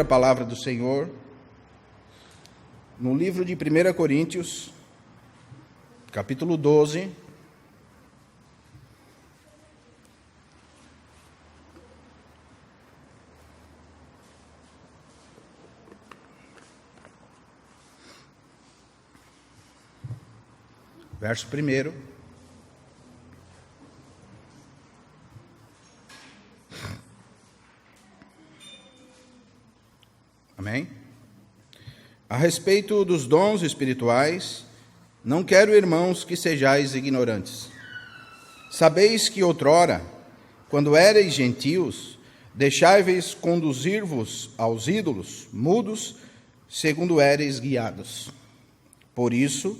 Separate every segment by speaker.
Speaker 1: palavra do Senhor no livro de 1 Coríntios, capítulo 12, verso 1. Amém? A respeito dos dons espirituais, não quero, irmãos, que sejais ignorantes. Sabeis que outrora, quando éreis gentios, deixai-vos conduzir-vos aos ídolos mudos, segundo éreis guiados. Por isso,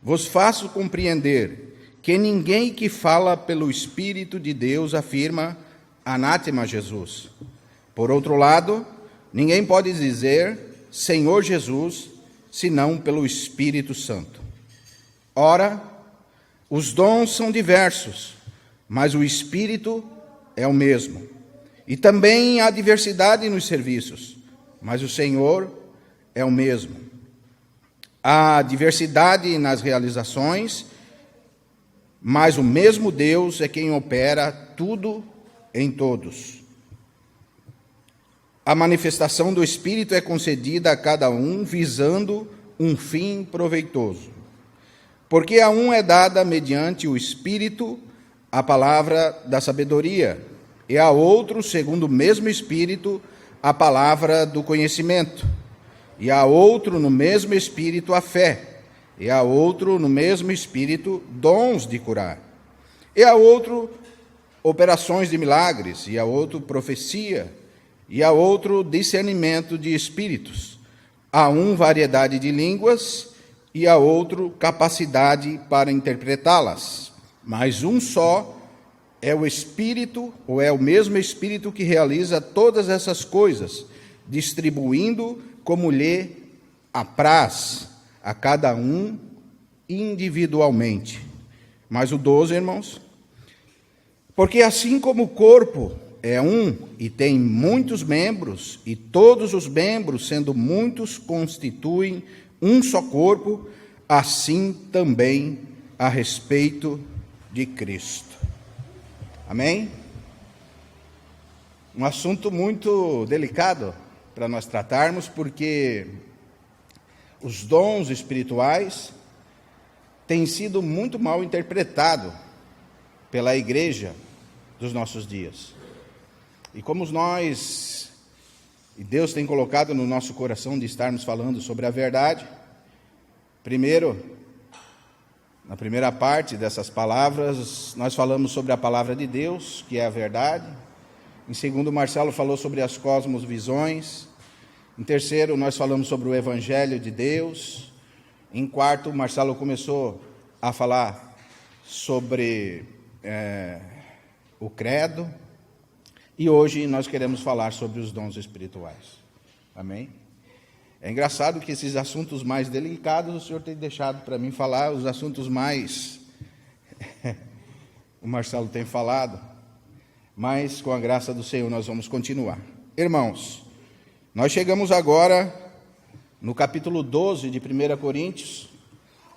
Speaker 1: vos faço compreender que ninguém que fala pelo Espírito de Deus afirma anátema Jesus. Por outro lado, ninguém pode dizer Senhor Jesus, senão pelo Espírito Santo. Ora, os dons são diversos, mas o Espírito é o mesmo. E também há diversidade nos serviços, mas o Senhor é o mesmo. Há diversidade nas realizações, mas o mesmo Deus é quem opera tudo em todos. A manifestação do Espírito é concedida a cada um, visando um fim proveitoso. Porque a um é dada, mediante o Espírito, a palavra da sabedoria, e a outro, segundo o mesmo Espírito, a palavra do conhecimento, e a outro, no mesmo Espírito, a fé, e a outro, no mesmo Espírito, dons de curar, e a outro, operações de milagres, e a outro, profecia, e a outro, discernimento de espíritos, a um, variedade de línguas, e a outro, capacidade para interpretá-las. Mas um só é o Espírito, ou é o mesmo Espírito que realiza todas essas coisas, distribuindo como lhe apraz a cada um individualmente. Mas o 12, irmãos, porque assim como o corpo é um e tem muitos membros, e todos os membros, sendo muitos, constituem um só corpo, assim também a respeito de Cristo. Amém? Um assunto muito delicado para nós tratarmos, porque os dons espirituais têm sido muito mal interpretados pela igreja dos nossos dias. E como nós, e Deus tem colocado no nosso coração de estarmos falando sobre a verdade, primeiro, na primeira parte dessas palavras, nós falamos sobre a palavra de Deus, que é a verdade. Em segundo, Marcelo falou sobre as cosmovisões. Em terceiro, nós falamos sobre o Evangelho de Deus. Em quarto, Marcelo começou a falar sobre o credo. E hoje nós queremos falar sobre os dons espirituais. Amém? É engraçado que esses assuntos mais delicados o Senhor tem deixado para mim falar, os assuntos mais o Marcelo tem falado, mas com a graça do Senhor nós vamos continuar. Irmãos, nós chegamos agora no capítulo 12 de 1 Coríntios,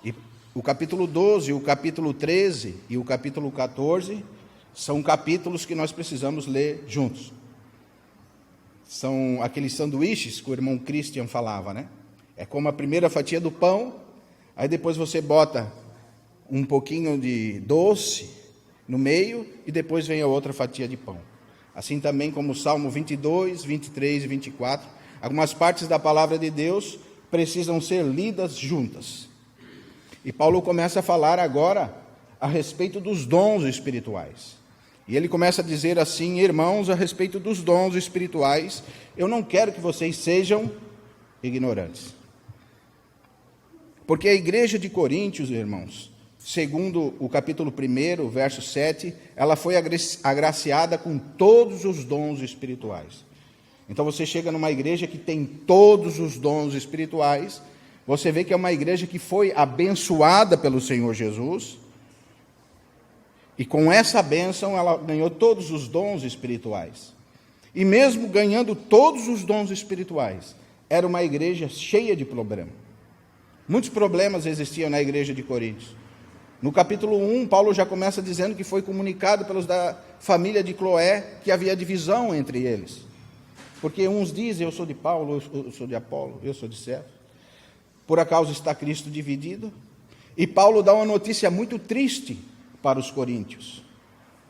Speaker 1: e o capítulo 12, o capítulo 13 e o capítulo 14 são capítulos que nós precisamos ler juntos. São aqueles sanduíches que o irmão Christian falava, né? É como a primeira fatia do pão, aí depois você bota um pouquinho de doce no meio e depois vem a outra fatia de pão. Assim também como o Salmo 22, 23 e 24, algumas partes da palavra de Deus precisam ser lidas juntas. E Paulo começa a falar agora a respeito dos dons espirituais. E ele começa a dizer assim: irmãos, a respeito dos dons espirituais, eu não quero que vocês sejam ignorantes. Porque a igreja de Coríntios, irmãos, segundo o capítulo 1, verso 7, ela foi agraciada com todos os dons espirituais. Então você chega numa igreja que tem todos os dons espirituais, você vê que é uma igreja que foi abençoada pelo Senhor Jesus, e com essa bênção ela ganhou todos os dons espirituais. E mesmo ganhando todos os dons espirituais, era uma igreja cheia de problemas. Muitos problemas existiam na igreja de Coríntios. No capítulo 1, Paulo já começa dizendo que foi comunicado pelos da família de Cloé que havia divisão entre eles. Porque uns dizem, eu sou de Paulo, eu sou de Apolo, eu sou de Cefas. Por acaso está Cristo dividido? E Paulo dá uma notícia muito triste para os coríntios.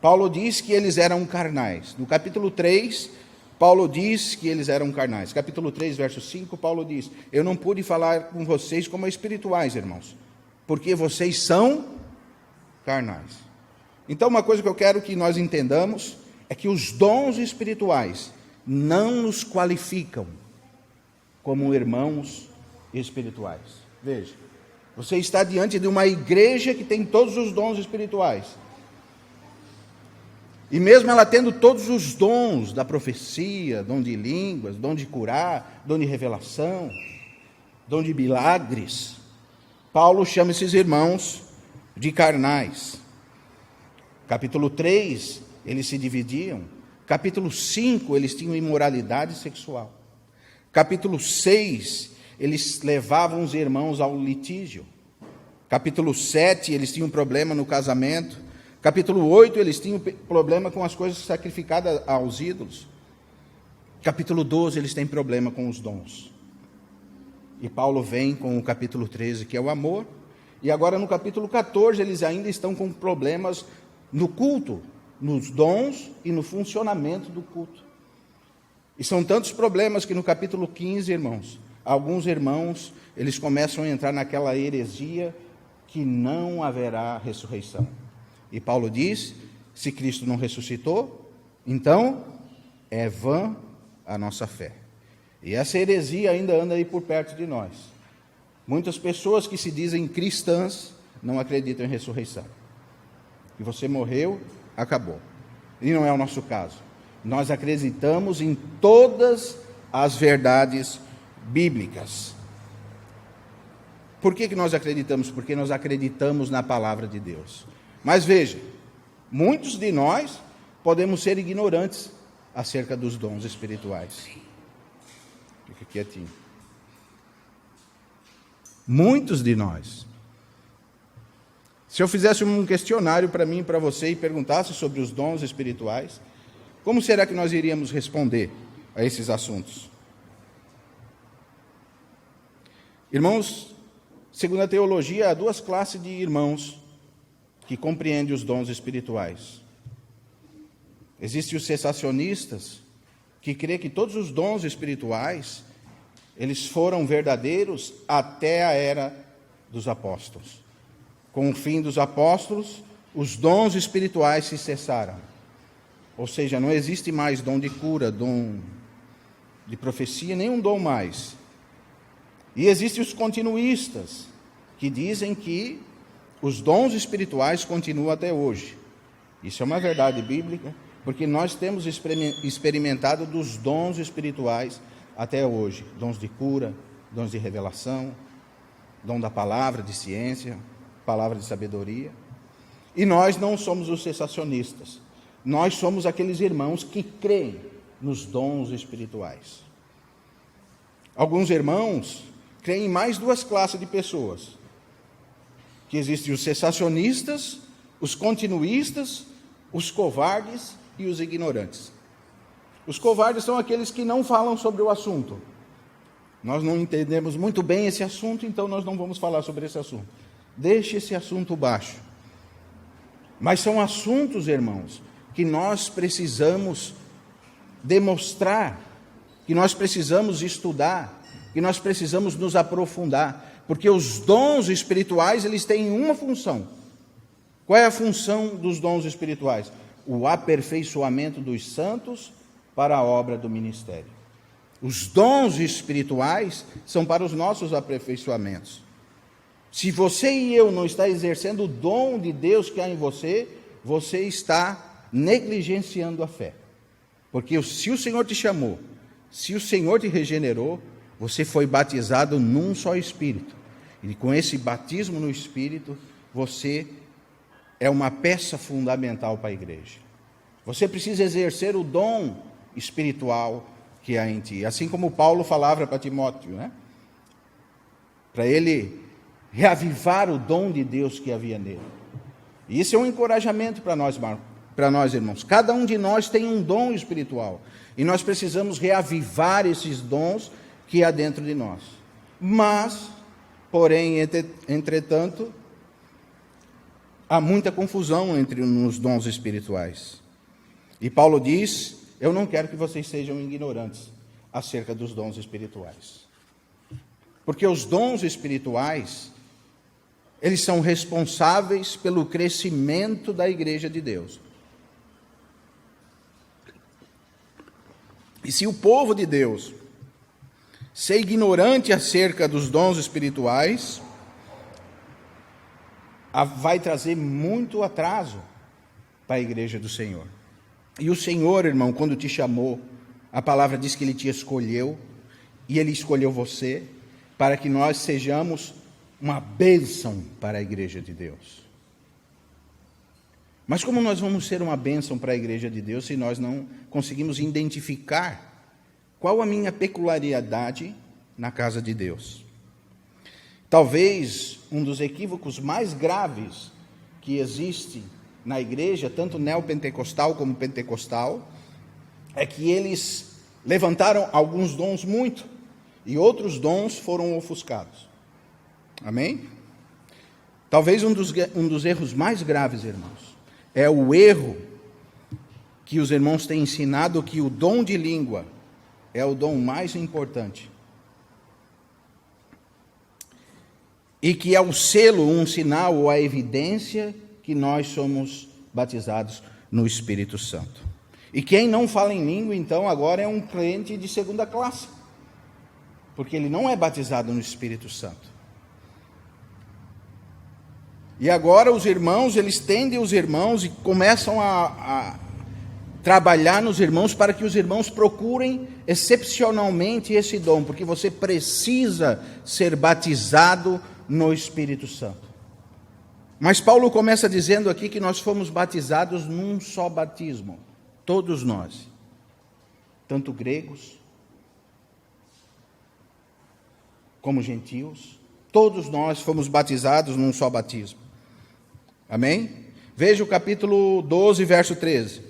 Speaker 1: Paulo diz que eles eram carnais. No capítulo 3, Paulo diz que eles eram carnais. Capítulo 3, verso 5, Paulo diz: eu não pude falar com vocês como espirituais, irmãos, porque vocês são carnais. Então, uma coisa que eu quero que nós entendamos é que os dons espirituais não nos qualificam como irmãos espirituais. Veja, você está diante de uma igreja que tem todos os dons espirituais. E mesmo ela tendo todos os dons da profecia, dom de línguas, dom de curar, dom de revelação, dom de milagres, Paulo chama esses irmãos de carnais. Capítulo 3, eles se dividiam. Capítulo 5, eles tinham imoralidade sexual. Capítulo 6, eles levavam os irmãos ao litígio. Capítulo 7, eles tinham problema no casamento. Capítulo 8, eles tinham problema com as coisas sacrificadas aos ídolos. Capítulo 12, eles têm problema com os dons. E Paulo vem com o capítulo 13, que é o amor. E agora no capítulo 14, eles ainda estão com problemas no culto, nos dons e no funcionamento do culto. E são tantos problemas que no capítulo 15, irmãos, alguns irmãos, eles começam a entrar naquela heresia que não haverá ressurreição. E Paulo diz, se Cristo não ressuscitou, então é vã a nossa fé. E essa heresia ainda anda aí por perto de nós. Muitas pessoas que se dizem cristãs não acreditam em ressurreição. E você morreu, acabou. E não é o nosso caso. Nós acreditamos em todas as verdades bíblicas. Por que nós acreditamos? Porque nós acreditamos na palavra de Deus. Mas veja, muitos de nós podemos ser ignorantes acerca dos dons espirituais. Fica quietinho. Muitos de nós. Se eu fizesse um questionário para mim e para você e perguntasse sobre os dons espirituais, como será que nós iríamos responder a esses assuntos? Irmãos, segundo a teologia, há duas classes de irmãos que compreendem os dons espirituais. Existem os cessacionistas, que crê que todos os dons espirituais, eles foram verdadeiros até a era dos apóstolos. Com o fim dos apóstolos, os dons espirituais se cessaram. Ou seja, não existe mais dom de cura, dom de profecia, nenhum dom mais. E existem os continuistas, que dizem que os dons espirituais continuam até hoje. Isso é uma verdade bíblica, porque nós temos experimentado dos dons espirituais até hoje. Dons de cura, dons de revelação, dom da palavra, de ciência, palavra de sabedoria. E nós não somos os cessacionistas. Nós somos aqueles irmãos que creem nos dons espirituais. Alguns irmãos creem em mais duas classes de pessoas. Que existem os cessacionistas, os continuistas, os covardes e os ignorantes. Os covardes são aqueles que não falam sobre o assunto. Nós não entendemos muito bem esse assunto, então nós não vamos falar sobre esse assunto. Deixe esse assunto baixo. Mas são assuntos, irmãos, que nós precisamos demonstrar, que nós precisamos estudar, que nós precisamos nos aprofundar, porque os dons espirituais, eles têm uma função. Qual é a função dos dons espirituais? O aperfeiçoamento dos santos para a obra do ministério. Os dons espirituais são para os nossos aperfeiçoamentos. Se você e eu não está exercendo o dom de Deus que há em você, você está negligenciando a fé. Porque se o Senhor te chamou, se o Senhor te regenerou, você foi batizado num só Espírito. E com esse batismo no Espírito, você é uma peça fundamental para a igreja. Você precisa exercer o dom espiritual que há em ti. Assim como Paulo falava para Timóteo, né? Para ele reavivar o dom de Deus que havia nele. E isso é um encorajamento para nós, irmãos. Cada um de nós tem um dom espiritual. E nós precisamos reavivar esses dons que há dentro de nós. Mas, porém, entretanto, há muita confusão nos dons espirituais. E Paulo diz: eu não quero que vocês sejam ignorantes acerca dos dons espirituais. Porque os dons espirituais, eles são responsáveis pelo crescimento da igreja de Deus. E se o povo de Deus ser ignorante acerca dos dons espirituais, vai trazer muito atraso para a igreja do Senhor. E o Senhor, irmão, quando te chamou, a palavra diz que Ele te escolheu, e Ele escolheu você, para que nós sejamos uma bênção para a igreja de Deus. Mas como nós vamos ser uma bênção para a igreja de Deus se nós não conseguimos identificar qual a minha peculiaridade na casa de Deus? Talvez um dos equívocos mais graves que existe na igreja, tanto neopentecostal como pentecostal, é que eles levantaram alguns dons muito, e outros dons foram ofuscados. Amém? Talvez um dos erros mais graves, irmãos, é o erro que os irmãos têm ensinado que o dom de língua é o dom mais importante. E que é o selo, um sinal ou a evidência que nós somos batizados no Espírito Santo. E quem não fala em língua, então, agora é um crente de segunda classe, porque ele não é batizado no Espírito Santo. E agora os irmãos, eles tendem os irmãos e começam a trabalhar nos irmãos para que os irmãos procurem excepcionalmente esse dom, porque você precisa ser batizado no Espírito Santo. Mas Paulo começa dizendo aqui que nós fomos batizados num só batismo, todos nós, tanto gregos como gentios, todos nós fomos batizados num só batismo. Amém? Veja o capítulo 12, verso 13.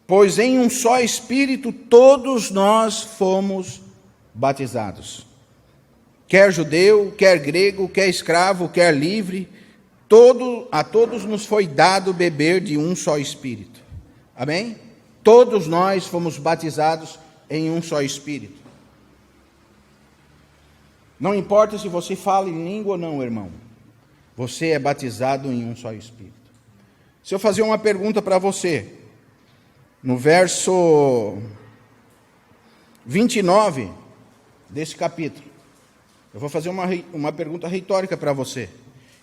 Speaker 1: Pois em um só Espírito todos nós fomos batizados. Quer judeu, quer grego, quer escravo, quer livre, a todos nos foi dado beber de um só Espírito. Amém? Todos nós fomos batizados em um só Espírito. Não importa se você fala em língua ou não, irmão. Você é batizado em um só Espírito. Se eu fazer uma pergunta para você, no verso 29 desse capítulo, eu vou fazer uma pergunta retórica para você,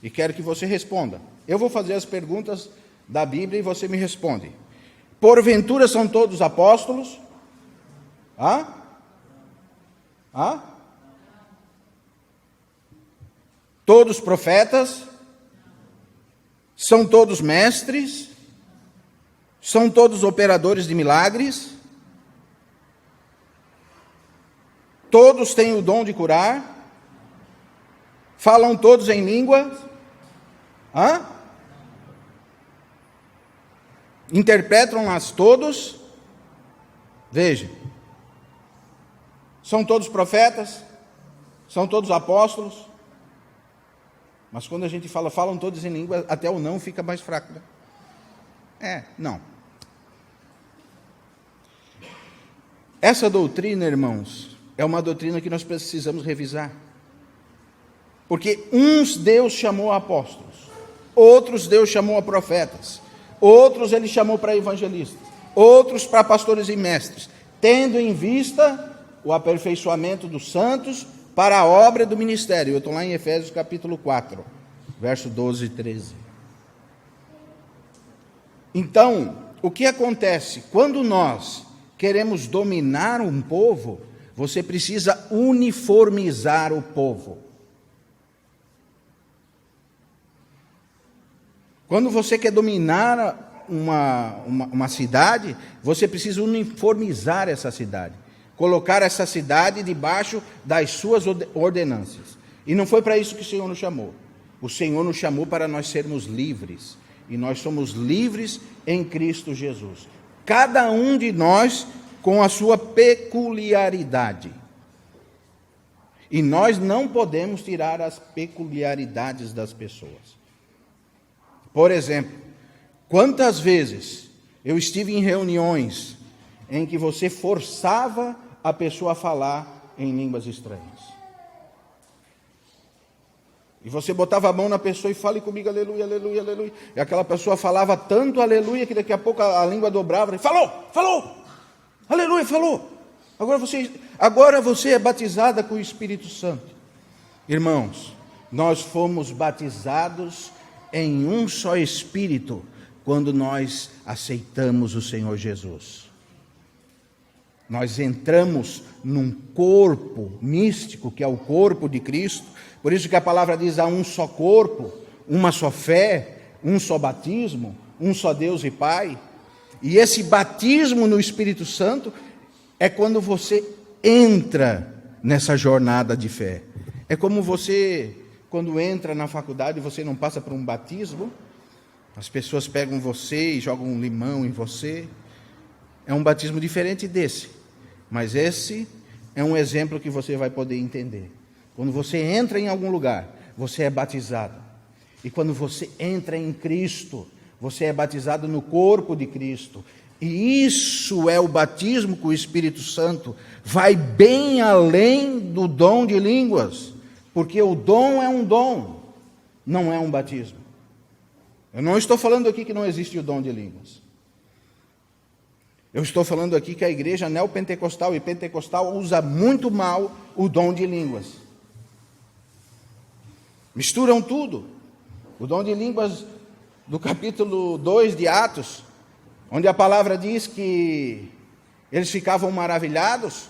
Speaker 1: e quero que você responda. Eu vou fazer as perguntas da Bíblia e você me responde. Porventura são todos apóstolos? Todos profetas? São todos mestres? São todos operadores de milagres? Todos têm o dom de curar? Falam todos em línguas? Interpretam-nas todos? Veja. São todos profetas? São todos apóstolos? Mas quando a gente falam todos em língua, até o não fica mais fraco, né? Não. Essa doutrina, irmãos, é uma doutrina que nós precisamos revisar. Porque uns Deus chamou a apóstolos, outros Deus chamou a profetas, outros Ele chamou para evangelistas, outros para pastores e mestres, tendo em vista o aperfeiçoamento dos santos para a obra do ministério. Eu estou lá em Efésios capítulo 4, verso 12 e 13. Então, o que acontece? Quando nós queremos dominar um povo, você precisa uniformizar o povo. Quando você quer dominar uma cidade, você precisa uniformizar essa cidade, colocar essa cidade debaixo das suas ordenanças. E não foi para isso que o Senhor nos chamou. O Senhor nos chamou para nós sermos livres, e nós somos livres em Cristo Jesus. Cada um de nós com a sua peculiaridade. E nós não podemos tirar as peculiaridades das pessoas. Por exemplo, quantas vezes eu estive em reuniões em que você forçava a pessoa a falar em línguas estranhas. E você botava a mão na pessoa e fale comigo, aleluia, aleluia, aleluia. E aquela pessoa falava tanto aleluia que daqui a pouco a língua dobrava. Falou, aleluia, falou. Agora você é batizada com o Espírito Santo. Irmãos, nós fomos batizados em um só Espírito quando nós aceitamos o Senhor Jesus. Nós entramos num corpo místico, que é o corpo de Cristo. Por isso que a palavra diz: há um só corpo, uma só fé, um só batismo, um só Deus e Pai. E esse batismo no Espírito Santo é quando você entra nessa jornada de fé. É como você, quando entra na faculdade, você não passa por um batismo, as pessoas pegam você e jogam um limão em você. É um batismo diferente desse, mas esse é um exemplo que você vai poder entender. Quando você entra em algum lugar, você é batizado. E quando você entra em Cristo, você é batizado no corpo de Cristo. E isso é o batismo com o Espírito Santo. Vai bem além do dom de línguas, porque o dom é um dom, não é um batismo. Eu não estou falando aqui que não existe o dom de línguas. Eu estou falando aqui que a igreja neopentecostal e pentecostal usa muito mal o dom de línguas. Misturam tudo. O dom de línguas do capítulo 2 de Atos, onde a palavra diz que eles ficavam maravilhados,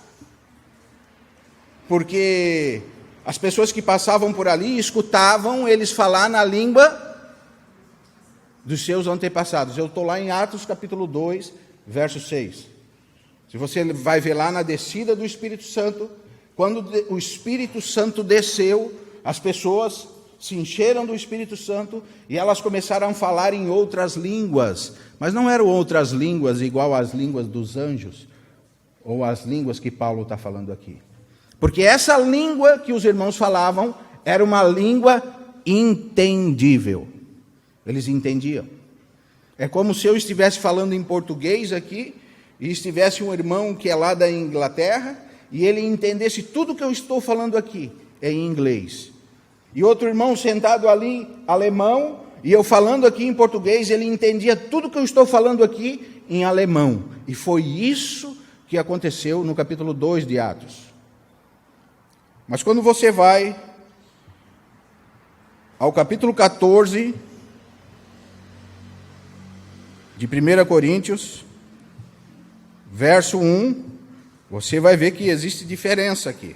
Speaker 1: porque as pessoas que passavam por ali escutavam eles falar na língua dos seus antepassados. Eu estou lá em Atos capítulo 2, verso 6. Se você vai ver lá na descida do Espírito Santo, quando o Espírito Santo desceu, as pessoas se encheram do Espírito Santo e elas começaram a falar em outras línguas. Mas não eram outras línguas igual às línguas dos anjos, ou as línguas que Paulo está falando aqui. Porque essa língua que os irmãos falavam era uma língua entendível. Eles entendiam. É como se eu estivesse falando em português aqui, e estivesse um irmão que é lá da Inglaterra, e ele entendesse tudo que eu estou falando aqui em inglês. E outro irmão sentado ali, alemão, e eu falando aqui em português, ele entendia tudo que eu estou falando aqui em alemão. E foi isso que aconteceu no capítulo 2 de Atos. Mas quando você vai ao capítulo 14 de 1 Coríntios, verso 1, você vai ver que existe diferença aqui.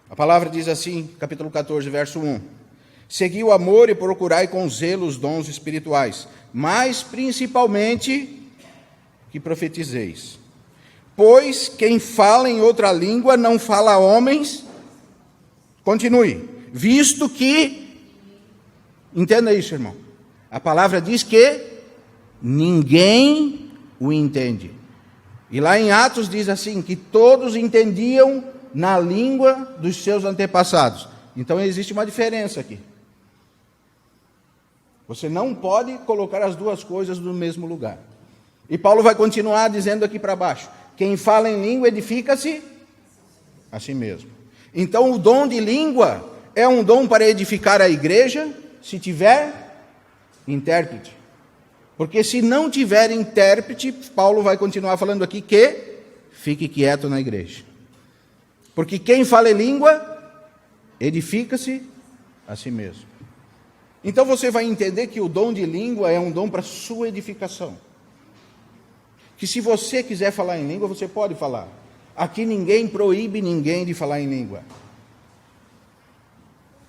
Speaker 1: A palavra diz assim, capítulo 14, verso 1. Segui o amor e procurai com zelo os dons espirituais, mas principalmente que profetizeis. Pois quem fala em outra língua não fala a homens. Continue. Visto que, entenda isso, irmão. A palavra diz que ninguém o entende. E lá em Atos diz assim, que todos entendiam na língua dos seus antepassados. Então existe uma diferença aqui. Você não pode colocar as duas coisas no mesmo lugar. E Paulo vai continuar dizendo aqui para baixo: quem fala em língua edifica-se a si mesmo. Então o dom de língua é um dom para edificar a igreja, se tiver intérprete. Porque se não tiver intérprete, Paulo vai continuar falando aqui que fique quieto na igreja. Porque quem fala em língua, edifica-se a si mesmo. Então você vai entender que o dom de língua é um dom para sua edificação. Que se você quiser falar em língua, você pode falar. Aqui ninguém proíbe ninguém de falar em língua.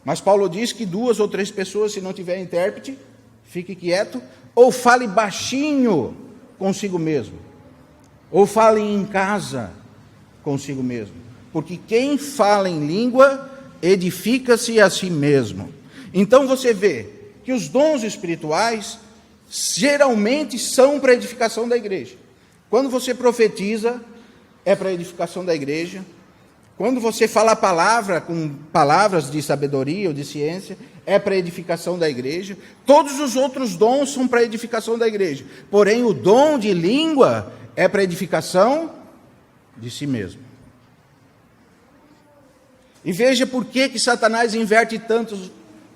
Speaker 1: Mas Paulo diz que 2 ou 3 pessoas, se não tiver intérprete, fique quieto, ou fale baixinho consigo mesmo, ou fale em casa consigo mesmo, porque quem fala em língua edifica-se a si mesmo. Então você vê que os dons espirituais geralmente são para a edificação da igreja. Quando você profetiza, é para a edificação da igreja. Quando você fala a palavra com palavras de sabedoria ou de ciência, é para a edificação da igreja. Todos os outros dons são para a edificação da igreja. Porém, o dom de língua é para a edificação de si mesmo. E veja por que Satanás inverte tanto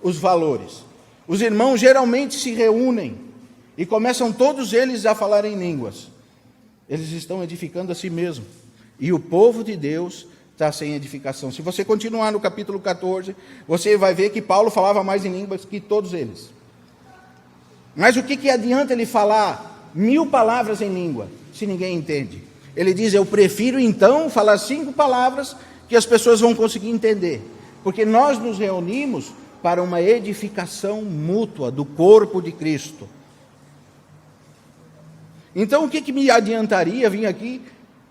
Speaker 1: os valores. Os irmãos geralmente se reúnem e começam todos eles a falar em línguas. Eles estão edificando a si mesmo. E o povo de Deus está sem edificação. Se você continuar no capítulo 14, você vai ver que Paulo falava mais em línguas que todos eles. Mas o que adianta ele falar 1000 palavras em língua, se ninguém entende? Ele diz, eu prefiro então falar 5 palavras que as pessoas vão conseguir entender. Porque nós nos reunimos para uma edificação mútua do corpo de Cristo. Então o que me adiantaria vir aqui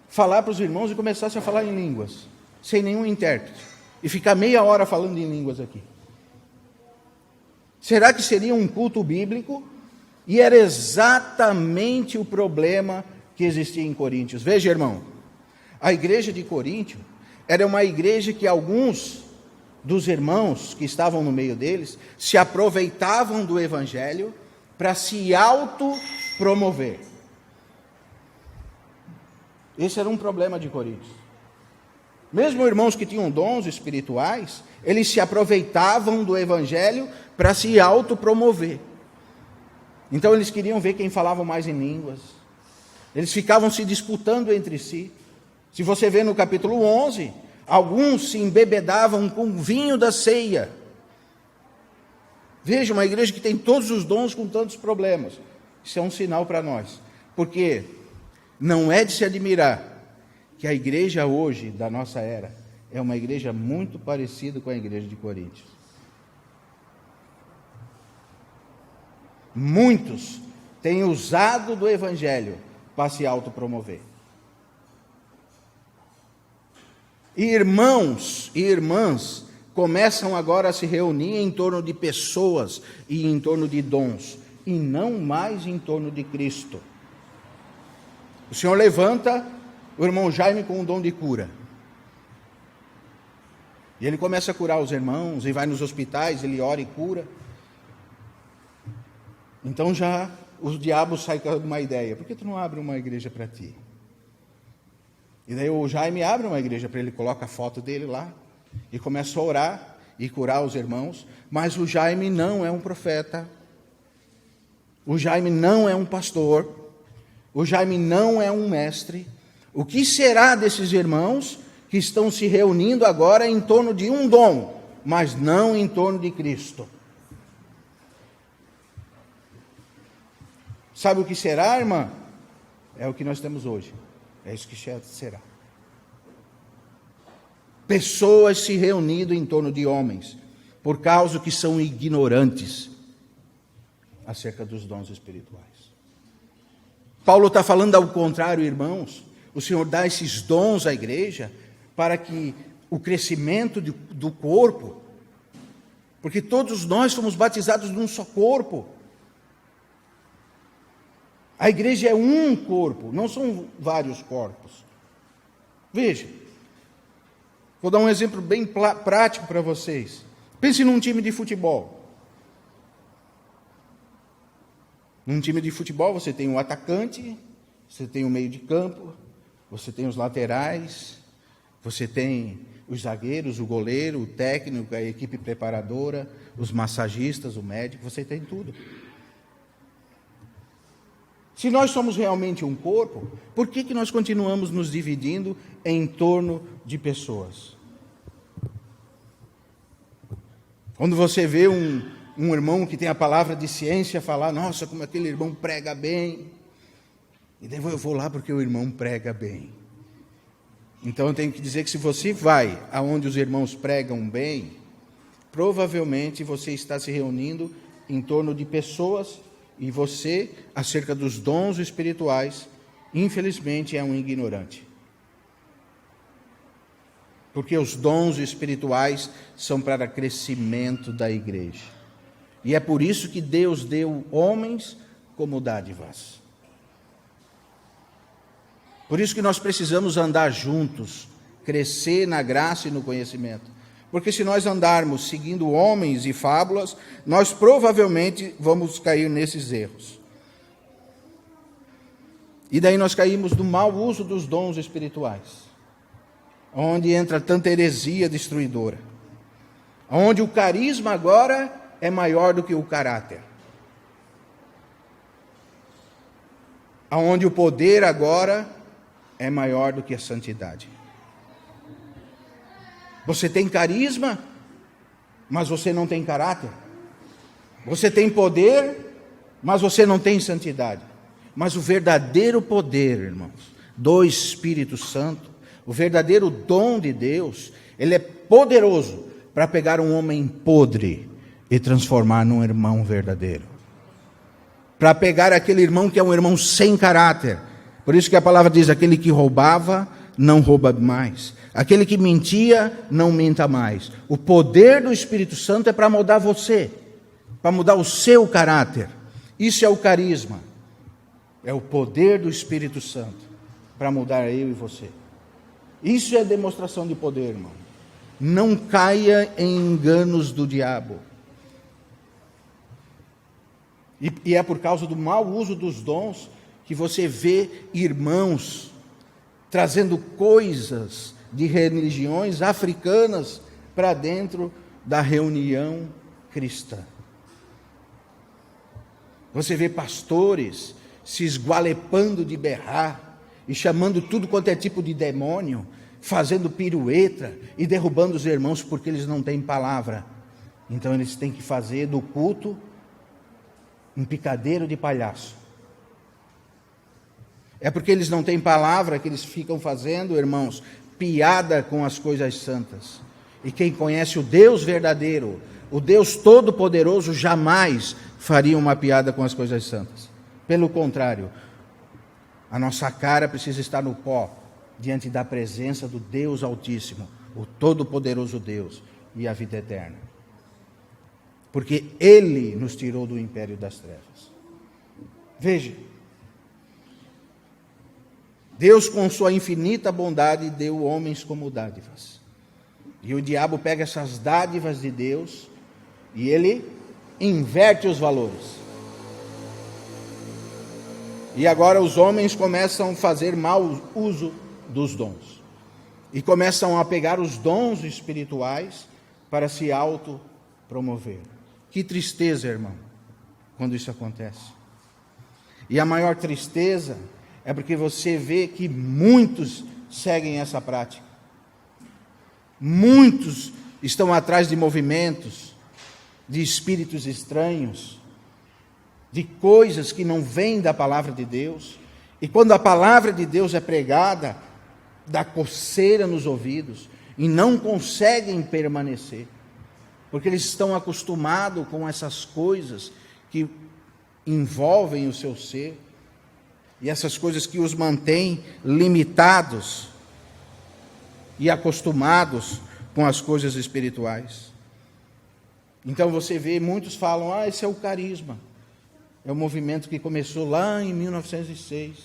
Speaker 1: falar para os irmãos e começasse a falar em línguas, sem nenhum intérprete, e ficar meia hora falando em línguas aqui? Será que seria um culto bíblico? E era exatamente o problema que existia em Coríntios. Veja, irmão, a igreja de Coríntio era uma igreja que alguns dos irmãos que estavam no meio deles se aproveitavam do evangelho para se autopromover. Esse era um problema de Coríntios. Mesmo irmãos que tinham dons espirituais, eles se aproveitavam do evangelho para se autopromover. Então eles queriam ver quem falava mais em línguas. Eles ficavam se disputando entre si. Se você vê no capítulo 11, alguns se embebedavam com o vinho da ceia. Veja, uma igreja que tem todos os dons com tantos problemas. Isso é um sinal para nós. Porque não é de se admirar que a igreja hoje, da nossa era, é uma igreja muito parecida com a igreja de Coríntios. Muitos têm usado do evangelho para se autopromover. E irmãos e irmãs começam agora a se reunir em torno de pessoas e em torno de dons, e não mais em torno de Cristo. O Senhor levanta o irmão Jaime com um dom de cura. E ele começa a curar os irmãos, e vai nos hospitais, ele ora e cura. Então já o diabo sai com uma ideia, por que tu não abre uma igreja para ti? E daí o Jaime abre uma igreja para ele, coloca a foto dele lá, e começa a orar e curar os irmãos, mas o Jaime não é um profeta, o Jaime não é um pastor, o Jaime não é um mestre. O que será desses irmãos que estão se reunindo agora em torno de um dom, mas não em torno de Cristo? Sabe o que será, irmã? É o que nós temos hoje. É isso que será. Pessoas se reunindo em torno de homens, por causa que são ignorantes acerca dos dons espirituais. Paulo está falando ao contrário, irmãos. O Senhor dá esses dons à igreja para que o crescimento do corpo, porque todos nós fomos batizados num só corpo. A igreja é um corpo, não são vários corpos. Veja, vou dar um exemplo bem prático para vocês. Pense num time de futebol. Num time de futebol você tem um atacante, você tem o meio de campo, você tem os laterais, você tem os zagueiros, o goleiro, o técnico, a equipe preparadora, os massagistas, o médico, você tem tudo. Se nós somos realmente um corpo, por que nós continuamos nos dividindo em torno de pessoas? Quando você vê um irmão que tem a palavra de ciência falar, nossa, como aquele irmão prega bem, e daí eu vou lá porque o irmão prega bem. Então eu tenho que dizer que se você vai aonde os irmãos pregam bem, provavelmente você está se reunindo em torno de pessoas e você, acerca dos dons espirituais, infelizmente é um ignorante. Porque os dons espirituais são para crescimento da igreja. E é por isso que Deus deu homens como dádivas. Por isso que nós precisamos andar juntos, crescer na graça e no conhecimento. Porque se nós andarmos seguindo homens e fábulas, nós provavelmente vamos cair nesses erros. E daí nós caímos no mau uso dos dons espirituais, onde entra tanta heresia destruidora, onde o carisma agora é maior do que o caráter, onde o poder agora é maior do que a santidade. Você tem carisma, mas você não tem caráter. Você tem poder, mas você não tem santidade. Mas o verdadeiro poder, irmãos, do Espírito Santo, o verdadeiro dom de Deus, ele é poderoso para pegar um homem podre e transformar num irmão verdadeiro. Para pegar aquele irmão que é um irmão sem caráter. Por isso que a palavra diz, aquele que roubava, não rouba mais. Aquele que mentia, não minta mais. O poder do Espírito Santo é para mudar você, para mudar o seu caráter. Isso é o carisma. É o poder do Espírito Santo para mudar eu e você. Isso é demonstração de poder, irmão. Não caia em enganos do diabo. E é por causa do mau uso dos dons que você vê irmãos trazendo coisas de religiões africanas para dentro da reunião cristã. Você vê pastores se esgualepando de berrar e chamando tudo quanto é tipo de demônio, fazendo pirueta e derrubando os irmãos porque eles não têm palavra. Então eles têm que fazer do culto um picadeiro de palhaço. É porque eles não têm palavra que eles ficam fazendo, irmãos, piada com as coisas santas. E quem conhece o Deus verdadeiro, o Deus todo-poderoso, jamais faria uma piada com as coisas santas. Pelo contrário, a nossa cara precisa estar no pó, diante da presença do Deus Altíssimo, o todo-poderoso Deus e a vida eterna. Porque Ele nos tirou do império das trevas. Veja, Deus, com sua infinita bondade, deu homens como dádivas. E o diabo pega essas dádivas de Deus e ele inverte os valores. E agora os homens começam a fazer mau uso dos dons. E começam a pegar os dons espirituais para se autopromover. Que tristeza, irmão, quando isso acontece. E a maior tristeza é porque você vê que muitos seguem essa prática. Muitos estão atrás de movimentos, de espíritos estranhos, de coisas que não vêm da palavra de Deus. E quando a palavra de Deus é pregada, dá coceira nos ouvidos e não conseguem permanecer. Porque eles estão acostumados com essas coisas que envolvem o seu ser. E essas coisas que os mantêm limitados e acostumados com as coisas espirituais. Então você vê, muitos falam, esse é o carisma. É o movimento que começou lá em 1906.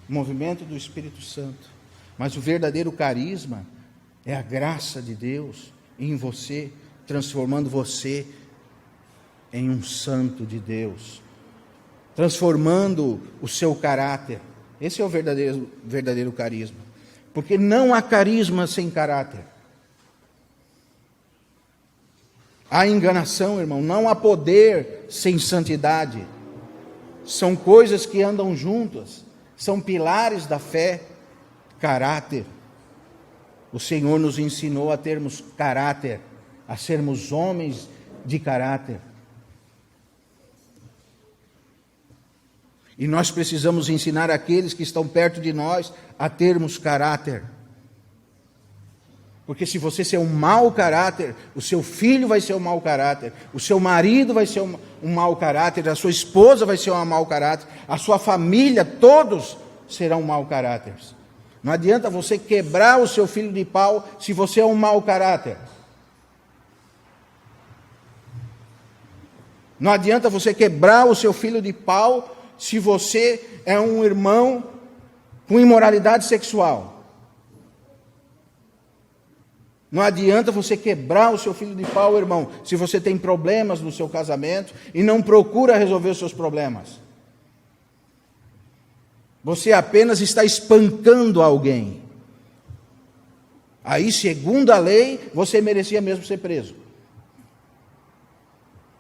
Speaker 1: O movimento do Espírito Santo. Mas o verdadeiro carisma é a graça de Deus em você, transformando você em um santo de Deus. Transformando o seu caráter. Esse é o verdadeiro carisma. Porque não há carisma sem caráter. Há enganação, irmão. Não há poder sem santidade. São coisas que andam juntas. São pilares da fé. Caráter. O Senhor nos ensinou a termos caráter. A sermos homens de caráter. E nós precisamos ensinar aqueles que estão perto de nós a termos caráter. Porque se você ser um mau caráter, o seu filho vai ser um mau caráter, o seu marido vai ser um mau caráter, a sua esposa vai ser um mau caráter, a sua família, todos serão mau caráter. Não adianta você quebrar o seu filho de pau se você é um mau caráter. Não adianta você quebrar o seu filho de pau se você é um irmão com imoralidade sexual. Não adianta você quebrar o seu filho de pau, irmão, se você tem problemas no seu casamento e não procura resolver os seus problemas. Você apenas está espancando alguém. Aí, segundo a lei, você merecia mesmo ser preso.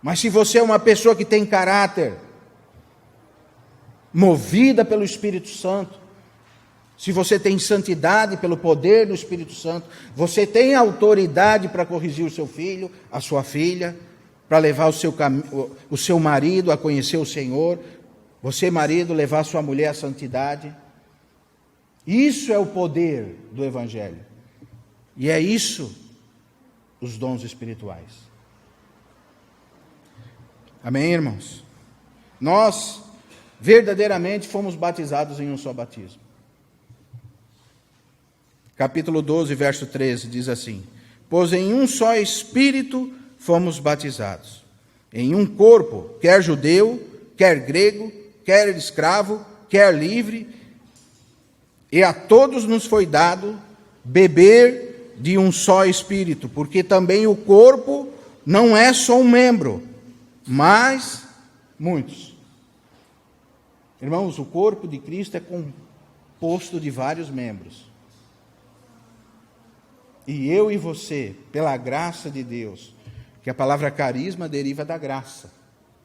Speaker 1: Mas se você é uma pessoa que tem caráter, movida pelo Espírito Santo, se você tem santidade pelo poder do Espírito Santo, você tem autoridade para corrigir o seu filho, a sua filha, para levar o seu marido a conhecer o Senhor, você, marido, levar a sua mulher à santidade. Isso é o poder do Evangelho. E é isso os dons espirituais. Amém, irmãos? Nós verdadeiramente fomos batizados em um só batismo. Capítulo 12, verso 13, diz assim: pois em um só Espírito fomos batizados, em um corpo, quer judeu, quer grego, quer escravo, quer livre, e a todos nos foi dado beber de um só Espírito, porque também o corpo não é só um membro, mas muitos. Irmãos, o corpo de Cristo é composto de vários membros. E eu e você, pela graça de Deus, que a palavra carisma deriva da graça.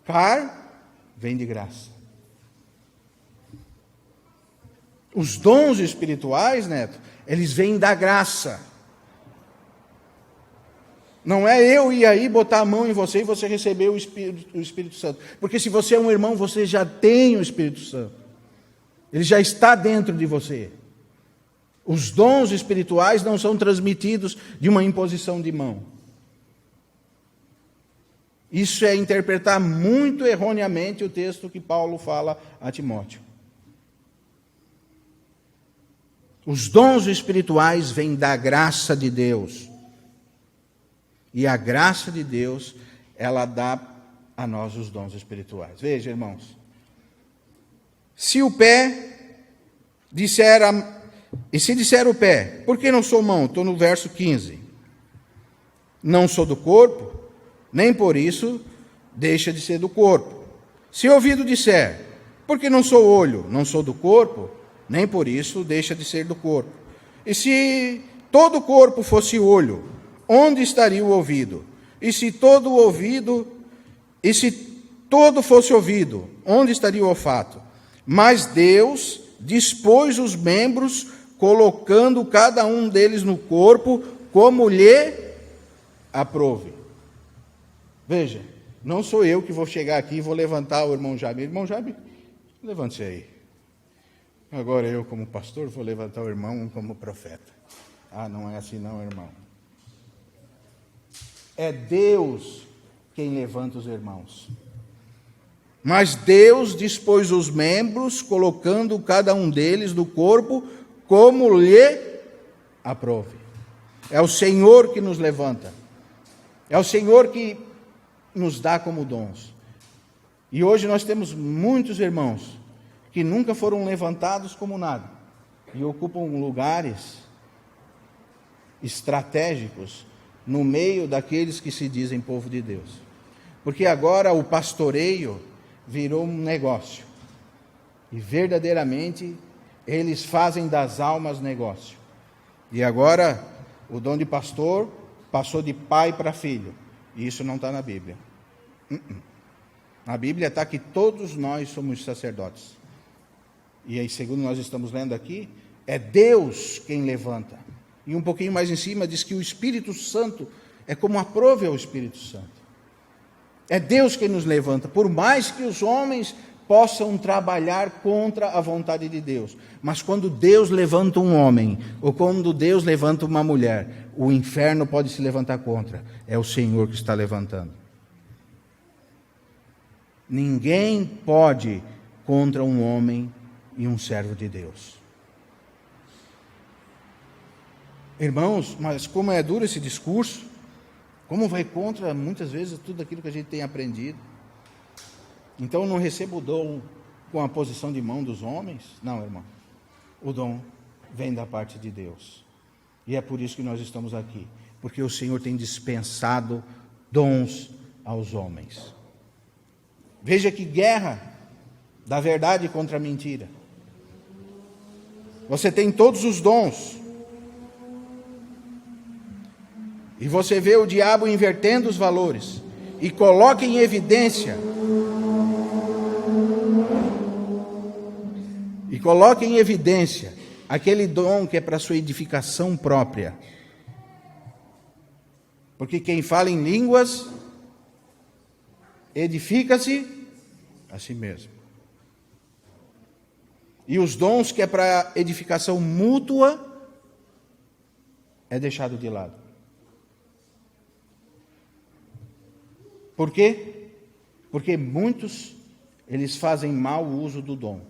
Speaker 1: Car vem de graça. Os dons espirituais, Neto, eles vêm da graça. Não é eu ir aí botar a mão em você e você receber o Espírito Santo. Porque se você é um irmão, você já tem o Espírito Santo. Ele já está dentro de você. Os dons espirituais não são transmitidos de uma imposição de mão. Isso é interpretar muito erroneamente o texto que Paulo fala a Timóteo. Os dons espirituais vêm da graça de Deus. E a graça de Deus, ela dá a nós os dons espirituais. Veja, irmãos. Se o pé disser E se disser o pé, por que não sou mão? Estou no verso 15. Não sou do corpo, nem por isso deixa de ser do corpo. Se o ouvido disser, por que não sou olho? Não sou do corpo, nem por isso deixa de ser do corpo. E se todo o corpo fosse olho, onde estaria o ouvido? E se todo fosse ouvido, onde estaria o olfato? Mas Deus dispôs os membros, colocando cada um deles no corpo, como lhe aprouve. Veja, não sou eu que vou chegar aqui e vou levantar o irmão Jaime. Irmão Jaime, levante-se aí. Agora eu, como pastor, vou levantar o irmão como profeta. Ah, não é assim não, irmão. É Deus quem levanta os irmãos. Mas Deus dispôs os membros, colocando cada um deles no corpo, como lhe aprove. É o Senhor que nos levanta. É o Senhor que nos dá como dons. E hoje nós temos muitos irmãos que nunca foram levantados como nada e ocupam lugares estratégicos no meio daqueles que se dizem povo de Deus. Porque agora o pastoreio virou um negócio. E verdadeiramente eles fazem das almas negócio. E agora o dom de pastor passou de pai para filho. E isso não está na Bíblia. Na Bíblia está que todos nós somos sacerdotes. E aí, segundo nós estamos lendo aqui, é Deus quem levanta. E um pouquinho mais em cima diz que o Espírito Santo é como aprove ao Espírito Santo. É Deus quem nos levanta. Por mais que os homens possam trabalhar contra a vontade de Deus. Mas quando Deus levanta um homem, ou quando Deus levanta uma mulher, o inferno pode se levantar contra. É o Senhor que está levantando. Ninguém pode contra um homem e um servo de Deus. Irmãos, mas como é duro esse discurso, como vai contra, muitas vezes, tudo aquilo que a gente tem aprendido. Então, eu não recebo o dom com a posição de mão dos homens? Não, irmão. O dom vem da parte de Deus. E é por isso que nós estamos aqui. Porque o Senhor tem dispensado dons aos homens. Veja que guerra da verdade contra a mentira. Você tem todos os dons. E você vê o diabo invertendo os valores. E coloca em evidência. E coloca em evidência aquele dom que é para a sua edificação própria. Porque quem fala em línguas edifica-se a si mesmo. E os dons que é para edificação mútua é deixado de lado. Por quê? Porque muitos, eles fazem mau uso do dom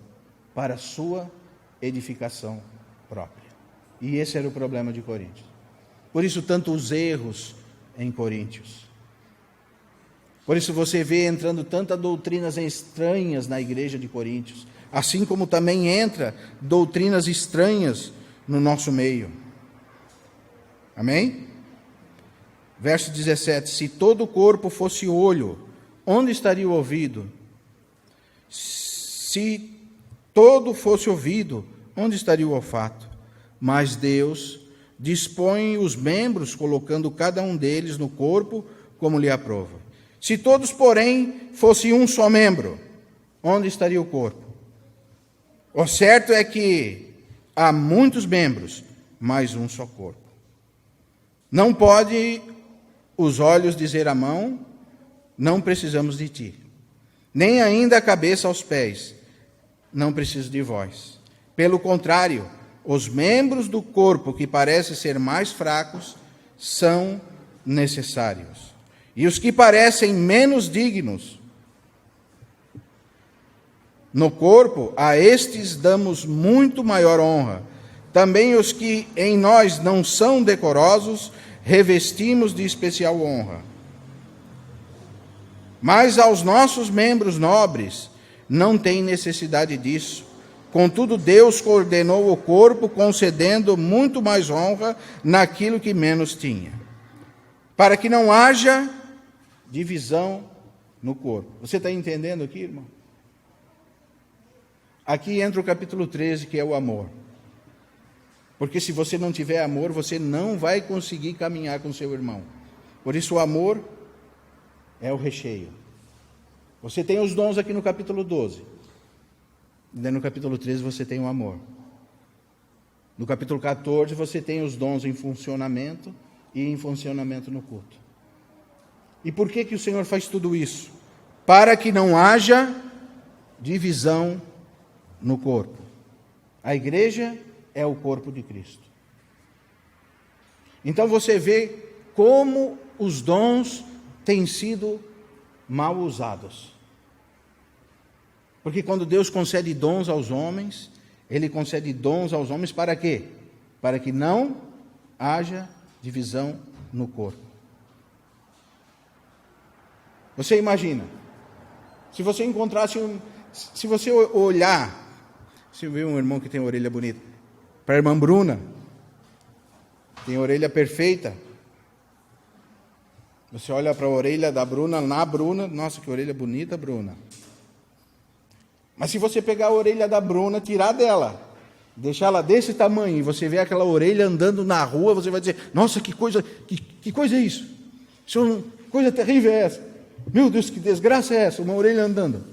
Speaker 1: para a sua edificação própria. E esse era o problema de Coríntios. Por isso, tantos erros em Coríntios. Por isso você vê entrando tantas doutrinas estranhas na igreja de Coríntios, assim como também entra doutrinas estranhas no nosso meio. Amém? Verso 17, se todo o corpo fosse olho, onde estaria o ouvido? Se todo fosse ouvido, onde estaria o olfato? Mas Deus dispõe os membros, colocando cada um deles no corpo, como lhe aprova. Se todos, porém, fosse um só membro, onde estaria o corpo? O certo é que há muitos membros, mas um só corpo. Não pode os olhos dizer à mão, não precisamos de ti. Nem ainda a cabeça aos pés, não preciso de vós. Pelo contrário, os membros do corpo que parecem ser mais fracos são necessários. E os que parecem menos dignos no corpo, a estes damos muito maior honra. Também os que em nós não são decorosos, revestimos de especial honra. Mas aos nossos membros nobres não tem necessidade disso. Contudo, Deus coordenou o corpo, concedendo muito mais honra naquilo que menos tinha, para que não haja divisão no corpo. Você está entendendo aqui, irmão? Aqui entra o capítulo 13, que é o amor. Porque se você não tiver amor, você não vai conseguir caminhar com seu irmão. Por isso o amor é o recheio. Você tem os dons aqui no capítulo 12. E no capítulo 13 você tem o amor. No capítulo 14 você tem os dons em funcionamento e em funcionamento no culto. E por que o Senhor faz tudo isso? Para que não haja divisão no corpo. A igreja é o corpo de Cristo. Então você vê como os dons têm sido mal usados. Porque quando Deus concede dons aos homens, Ele concede dons aos homens para quê? Para que não haja divisão no corpo. Você imagina, se você encontrasse se você olhar, se vê um irmão que tem orelha bonita, para a irmã Bruna, tem orelha perfeita. Você olha para a orelha da Bruna, na Bruna, nossa, que orelha bonita, Bruna. Mas se você pegar a orelha da Bruna, tirar dela, deixar ela desse tamanho, e você vê aquela orelha andando na rua, você vai dizer, nossa, que coisa é isso? Isso é uma coisa terrível é essa? Meu Deus, que desgraça é essa? Uma orelha andando.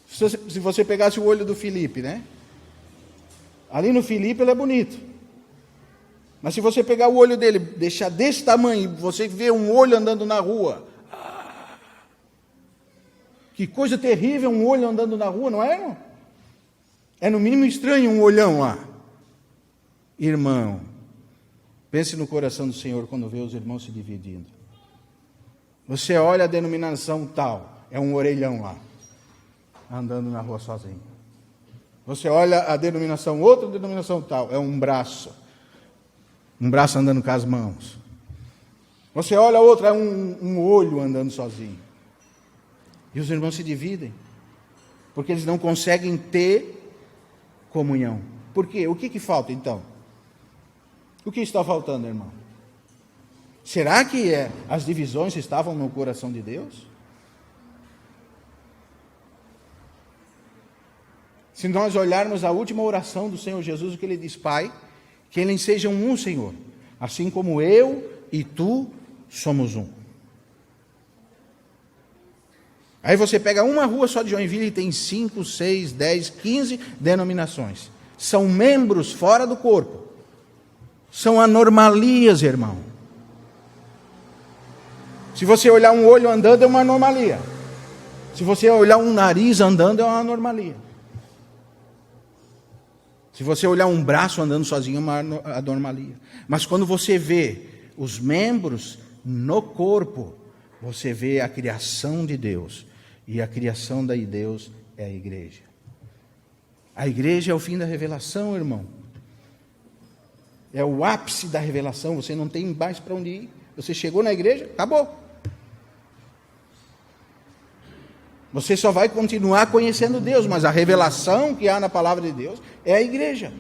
Speaker 1: Se você pegasse o olho do Felipe, né? Ali no Felipe ele é bonito. Mas se você pegar o olho dele, deixar desse tamanho, você vê um olho andando na rua. Que coisa terrível um olho andando na rua, não é, irmão? É no mínimo estranho um olhão lá. Irmão, pense no coração do Senhor quando vê os irmãos se dividindo. Você olha a denominação tal, é um orelhão lá, andando na rua sozinho. Você olha a denominação, outra denominação tal, é um braço andando com as mãos. Você olha a outra, é um olho andando sozinho. E os irmãos se dividem, porque eles não conseguem ter comunhão. Por quê? O que falta então? O que está faltando, irmão? Será que as divisões estavam no coração de Deus? Se nós olharmos a última oração do Senhor Jesus, o que ele diz: Pai, que eles sejam um, Senhor, assim como eu e tu somos um. Aí você pega uma rua só de Joinville e tem 5, 6, 10, 15 denominações. São membros fora do corpo. São anomalias, irmão. Se você olhar um olho andando, é uma anomalia. Se você olhar um nariz andando, é uma anomalia. Se você olhar um braço andando sozinho, é uma anomalia. Mas quando você vê os membros no corpo, você vê a criação de Deus. E a criação de Deus é a igreja. A igreja é o fim da revelação, irmão. É o ápice da revelação. Você não tem mais para onde ir. Você chegou na igreja, acabou. Você só vai continuar conhecendo Deus, mas a revelação que há na palavra de Deus é a igreja.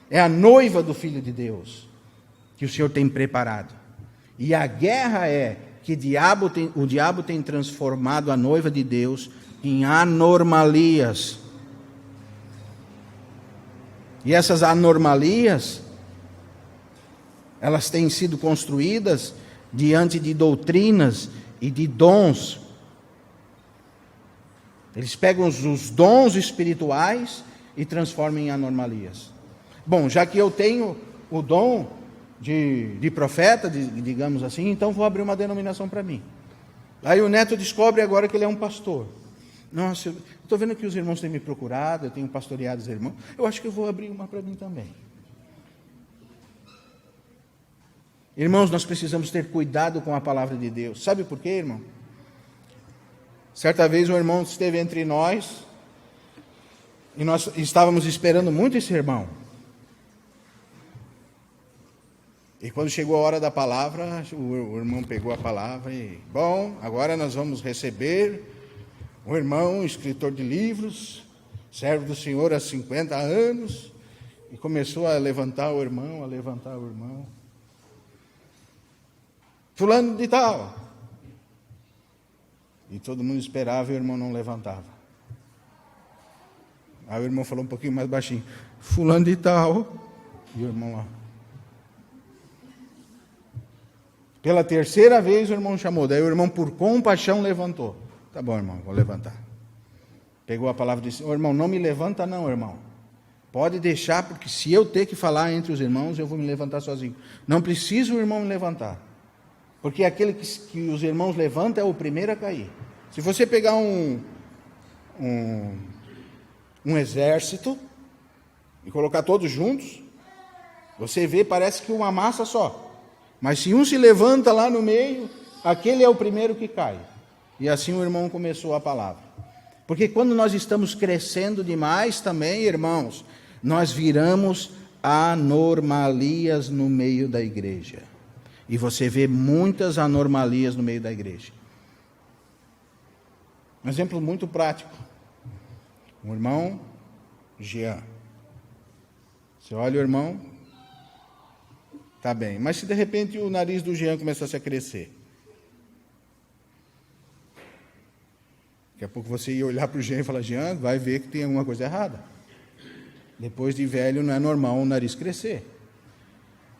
Speaker 1: É a noiva do Filho de Deus que o Senhor tem preparado. E a guerra é que o diabo tem transformado a noiva de Deus em anomalias. E essas anomalias, elas têm sido construídas diante de doutrinas e de dons. Eles pegam os dons espirituais e transformam em anomalias. Bom, já que eu tenho o dom de profeta, digamos assim, então vou abrir uma denominação para mim. Aí o neto descobre agora que ele é um pastor. Nossa, eu estou vendo que os irmãos têm me procurado, eu tenho pastoreado os irmãos, eu acho que eu vou abrir uma para mim também. Irmãos, nós precisamos ter cuidado com a palavra de Deus. Sabe por quê, irmão? Certa vez um irmão esteve entre nós e nós estávamos esperando muito esse irmão. E quando chegou a hora da palavra, o irmão pegou a palavra e, bom, agora nós vamos receber um irmão, escritor de livros, servo do Senhor há 50 anos, e começou a levantar o irmão, fulano de tal. E todo mundo esperava e o irmão não levantava. Aí o irmão falou um pouquinho mais baixinho: fulano de tal. E o irmão lá. Pela terceira vez o irmão chamou. Daí o irmão, por compaixão, levantou. Tá bom, irmão, vou levantar. Pegou a palavra e disse: ô, irmão, não me levanta não, irmão. Pode deixar, porque se eu ter que falar entre os irmãos, eu vou me levantar sozinho. Não precisa o irmão me levantar. Porque aquele que os irmãos levantam é o primeiro a cair. Se você pegar um exército e colocar todos juntos, você vê, parece que uma massa só. Mas se um se levanta lá no meio, aquele é o primeiro que cai. E assim o irmão começou a palavra. Porque quando nós estamos crescendo demais também, irmãos, nós viramos anomalias no meio da igreja. E você vê muitas anomalias no meio da igreja. Um exemplo muito prático. Um irmão, Jean. Você olha o irmão, tá bem. Mas se de repente o nariz do Jean começasse a crescer, daqui a pouco você ia olhar para o Jean e falar: Jean, vai ver que tem alguma coisa errada. Depois de velho não é normal o nariz crescer.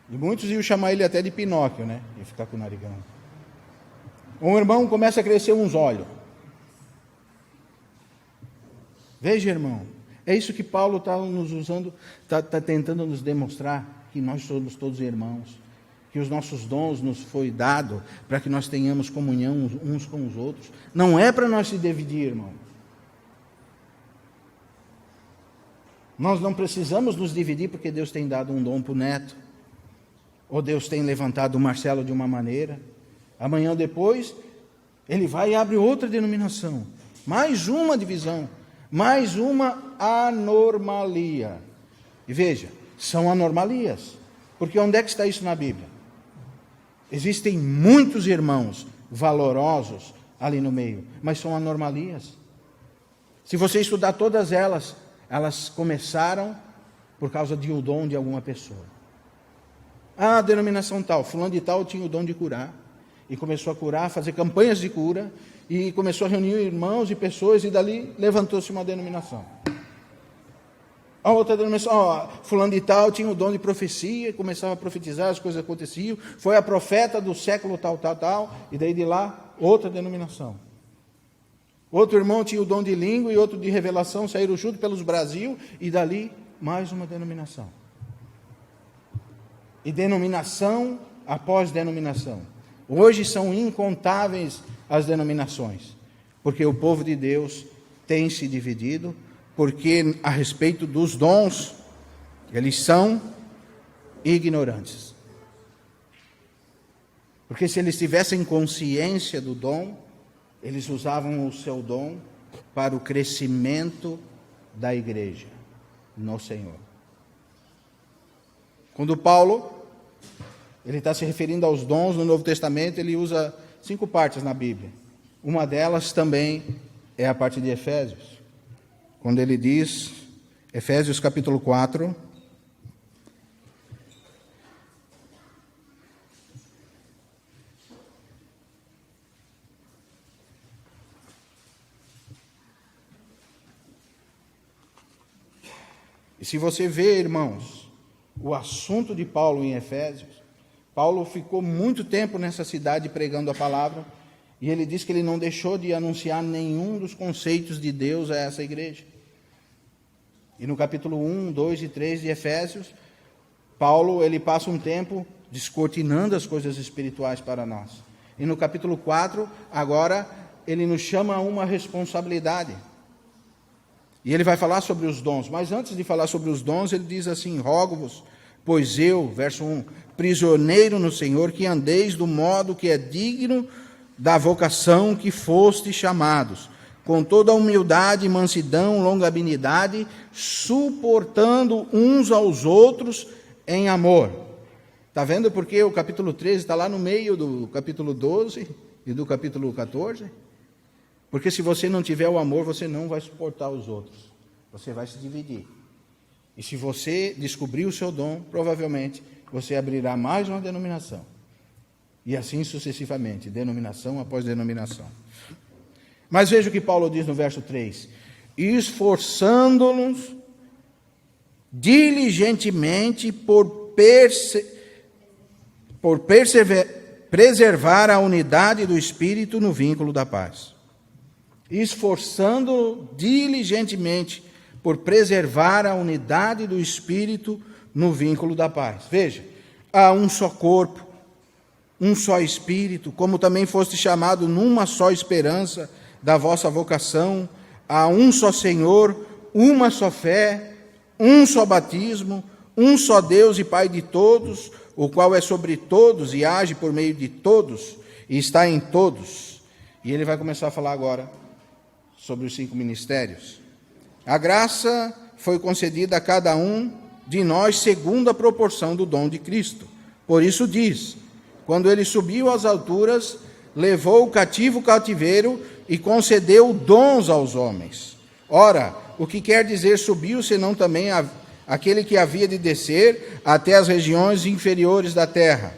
Speaker 1: E muitos iam chamar ele até de Pinóquio, né? Ia ficar com o narigão. Um irmão começa a crescer uns olhos. Veja, irmão, é isso que Paulo está nos usando, está tentando nos demonstrar, que nós somos todos irmãos, que os nossos dons nos foi dado para que nós tenhamos comunhão uns com os outros. Não é para nós se dividir, irmão. Nós não precisamos nos dividir porque Deus tem dado um dom para o Neto, ou Deus tem levantado o Marcelo de uma maneira. Amanhã ou depois, ele vai e abre outra denominação. Mais uma divisão, mais uma anormalia. E veja, são anomalias. Porque onde é que está isso na Bíblia? Existem muitos irmãos valorosos ali no meio, mas são anomalias. Se você estudar todas elas, elas começaram por causa de um dom de alguma pessoa. A denominação tal, fulano de tal tinha o dom de curar, e começou a curar, fazer campanhas de cura, e começou a reunir irmãos e pessoas, e dali levantou-se uma denominação. A outra denominação, fulano de tal tinha o dom de profecia, começava a profetizar, as coisas aconteciam, foi a profeta do século tal, e daí de lá, outra denominação. Outro irmão tinha o dom de língua e outro de revelação, saíram juntos pelos Brasil, e dali, mais uma denominação. E denominação após denominação. Hoje são incontáveis as denominações, porque o povo de Deus tem se dividido, porque a respeito dos dons, eles são ignorantes. Porque se eles tivessem consciência do dom, eles usavam o seu dom para o crescimento da igreja no Senhor. Quando Paulo, ele está se referindo aos dons no Novo Testamento, ele usa 5 partes na Bíblia. Uma delas também é a parte de Efésios. Quando ele diz, Efésios capítulo 4, e se você vê, irmãos, o assunto de Paulo em Efésios, Paulo ficou muito tempo nessa cidade pregando a palavra, e ele diz que ele não deixou de anunciar nenhum dos conceitos de Deus a essa igreja. E no capítulo 1, 2 e 3 de Efésios, Paulo ele passa um tempo descortinando as coisas espirituais para nós. E no capítulo 4, agora, ele nos chama a uma responsabilidade. E ele vai falar sobre os dons, mas antes de falar sobre os dons, ele diz assim: rogo-vos, pois eu, verso 1, prisioneiro no Senhor, que andeis do modo que é digno da vocação que fostes chamados, com toda a humildade, mansidão, longanimidade, suportando uns aos outros em amor. Está vendo porque o capítulo 13 está lá no meio do capítulo 12 e do capítulo 14? Porque se você não tiver o amor, você não vai suportar os outros. Você vai se dividir. E se você descobrir o seu dom, provavelmente você abrirá mais uma denominação. E assim sucessivamente, denominação após denominação. Mas veja o que Paulo diz no verso 3. Esforçando-nos diligentemente por preservar a unidade do Espírito no vínculo da paz. Esforçando diligentemente por preservar a unidade do Espírito no vínculo da paz. Veja, há um só corpo, um só Espírito, como também foste chamado numa só esperança da vossa vocação, há um só Senhor, uma só fé, um só batismo, um só Deus e Pai de todos, o qual é sobre todos e age por meio de todos e está em todos. E ele vai começar a falar agora sobre os 5 ministérios. A graça foi concedida a cada um de nós segundo a proporção do dom de Cristo. Por isso diz, quando ele subiu às alturas, levou o cativo cativeiro e concedeu dons aos homens. Ora, o que quer dizer subiu, senão também aquele que havia de descer até as regiões inferiores da terra?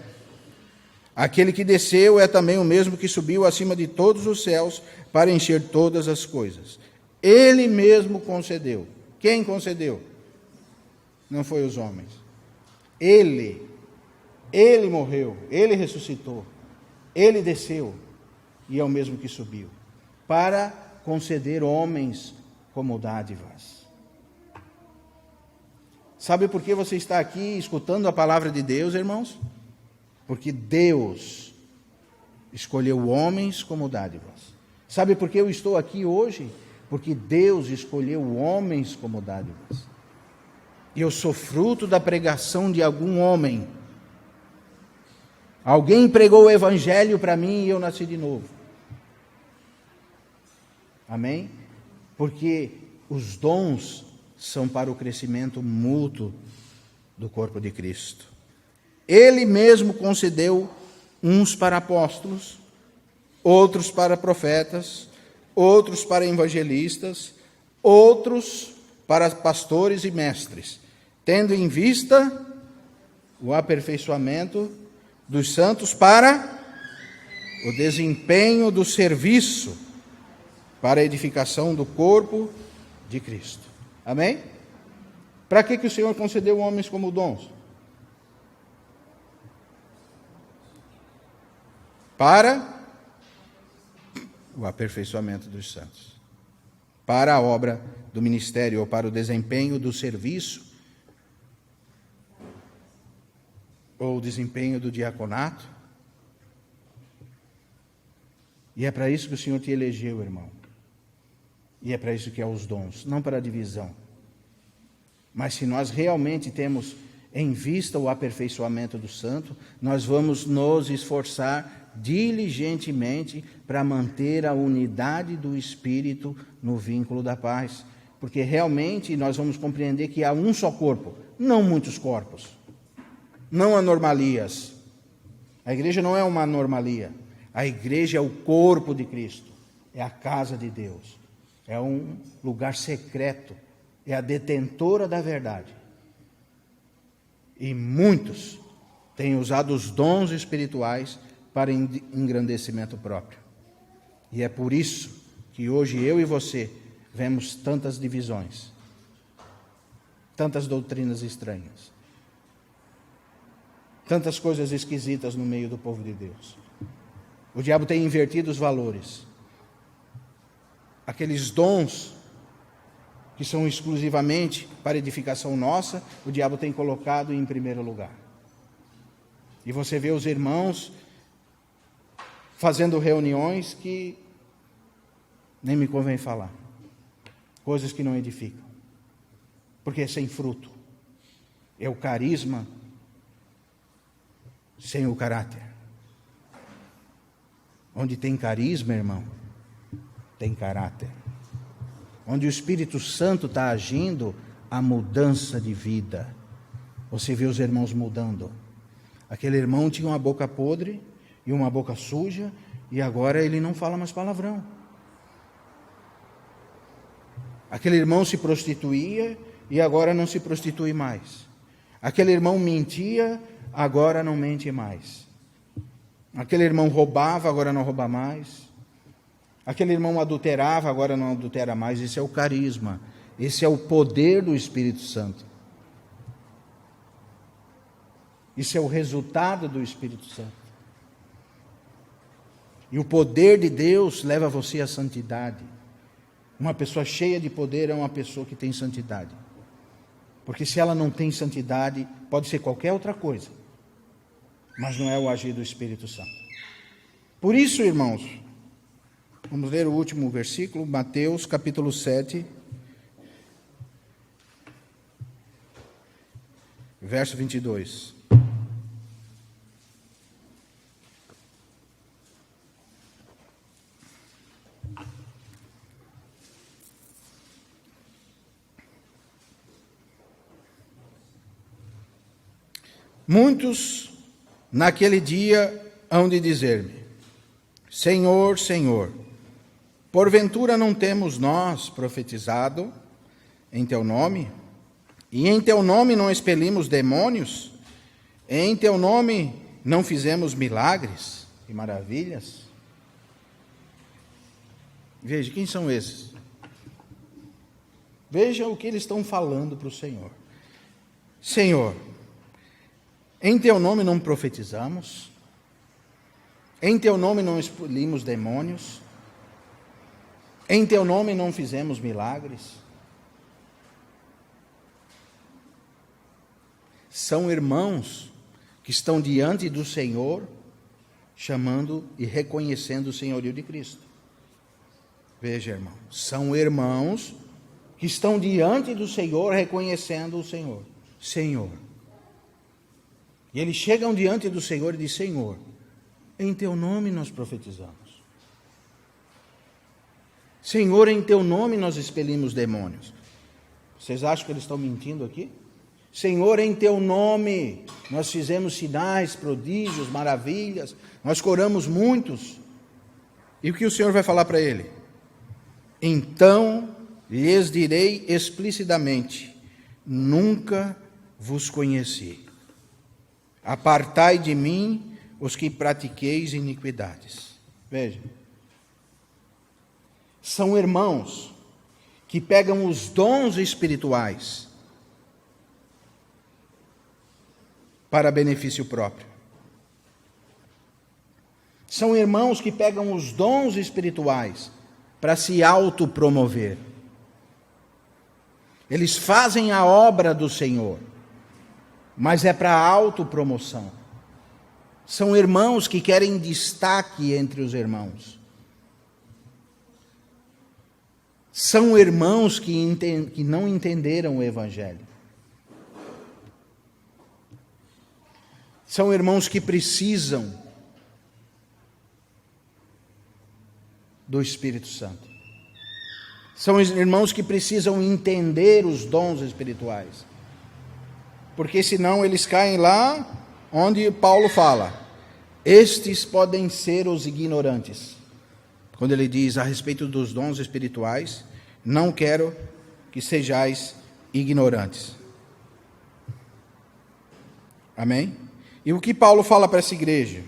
Speaker 1: Aquele que desceu é também o mesmo que subiu acima de todos os céus para encher todas as coisas. Ele mesmo concedeu. Quem concedeu? Não foi os homens. Ele morreu, ele ressuscitou, ele desceu e é o mesmo que subiu, para conceder homens como dádivas. Sabe por que você está aqui escutando a palavra de Deus, irmãos? Porque Deus escolheu homens como dádivas. Sabe por que eu estou aqui hoje? Porque Deus escolheu homens como dádivas. E eu sou fruto da pregação de algum homem. Alguém pregou o evangelho para mim e eu nasci de novo. Amém? Porque os dons são para o crescimento mútuo do corpo de Cristo. Ele mesmo concedeu uns para apóstolos, outros para profetas, outros para evangelistas, outros para pastores e mestres, tendo em vista o aperfeiçoamento dos santos para o desempenho do serviço, para a edificação do corpo de Cristo. Amém? Para que o Senhor concedeu homens como dons? Para o aperfeiçoamento dos santos, para a obra do ministério ou para o desempenho do serviço ou o desempenho do diaconato. E é para isso que o Senhor te elegeu, irmão. E é para isso que é os dons, não para a divisão. Mas se nós realmente temos em vista o aperfeiçoamento do santo, nós vamos nos esforçar diligentemente para manter a unidade do Espírito no vínculo da paz. Porque realmente nós vamos compreender que há um só corpo, não muitos corpos, não anomalias. A igreja não é uma anomalia. A igreja é o corpo de Cristo, é a casa de Deus, é um lugar secreto, é a detentora da verdade. E muitos têm usado os dons espirituais para engrandecimento próprio. E é por isso que hoje eu e você vemos tantas divisões, tantas doutrinas estranhas, tantas coisas esquisitas no meio do povo de Deus. O diabo tem invertido os valores. Aqueles dons que são exclusivamente para edificação nossa, o diabo tem colocado em primeiro lugar. E você vê os irmãos fazendo reuniões que nem me convém falar. Coisas que não edificam. Porque é sem fruto. É o carisma sem o caráter. Onde tem carisma, irmão, tem caráter. Onde o Espírito Santo está agindo, a mudança de vida. Você vê os irmãos mudando. Aquele irmão tinha uma boca podre e uma boca suja, e agora ele não fala mais palavrão. Aquele irmão se prostituía e agora não se prostitui mais. Aquele irmão mentia, agora não mente mais. Aquele irmão roubava, agora não rouba mais. Aquele irmão adulterava, agora não adultera mais. Esse é o carisma. Esse é o poder do Espírito Santo. Isso é o resultado do Espírito Santo. E o poder de Deus leva você à santidade. Uma pessoa cheia de poder é uma pessoa que tem santidade. Porque se ela não tem santidade, pode ser qualquer outra coisa, mas não é o agir do Espírito Santo. Por isso, irmãos, vamos ler o último versículo, Mateus capítulo 7, verso 22. Muitos naquele dia hão de dizer-me: Senhor, Senhor, porventura não temos nós profetizado em teu nome? E em teu nome não expelimos demônios? E em teu nome não fizemos milagres e maravilhas? Veja, quem são esses? Veja o que eles estão falando para o Senhor. Senhor, em teu nome não profetizamos? Em teu nome não expelimos demônios? Em teu nome não fizemos milagres? São irmãos que estão diante do Senhor, chamando e reconhecendo o senhorio de Cristo. Veja, irmão, são irmãos que estão diante do Senhor, reconhecendo o Senhor. Senhor. E eles chegam diante do Senhor e dizem: Senhor, em teu nome nós profetizamos. Senhor, em teu nome nós expelimos demônios. Vocês acham que eles estão mentindo aqui? Senhor, em teu nome nós fizemos sinais, prodígios, maravilhas, nós curamos muitos. E o que o Senhor vai falar para ele? Então lhes direi explicitamente: nunca vos conheci. Apartai de mim os que pratiqueis iniquidades. Veja, são irmãos que pegam os dons espirituais para benefício próprio. São irmãos que pegam os dons espirituais para se autopromover. Eles fazem a obra do Senhor, mas é para autopromoção. São irmãos que querem destaque entre os irmãos. São irmãos que não entenderam o Evangelho. São irmãos que precisam do Espírito Santo. São irmãos que precisam entender os dons espirituais. Porque senão eles caem lá onde Paulo fala: estes podem ser os ignorantes. Quando ele diz a respeito dos dons espirituais: não quero que sejais ignorantes. Amém? E o que Paulo fala para essa igreja?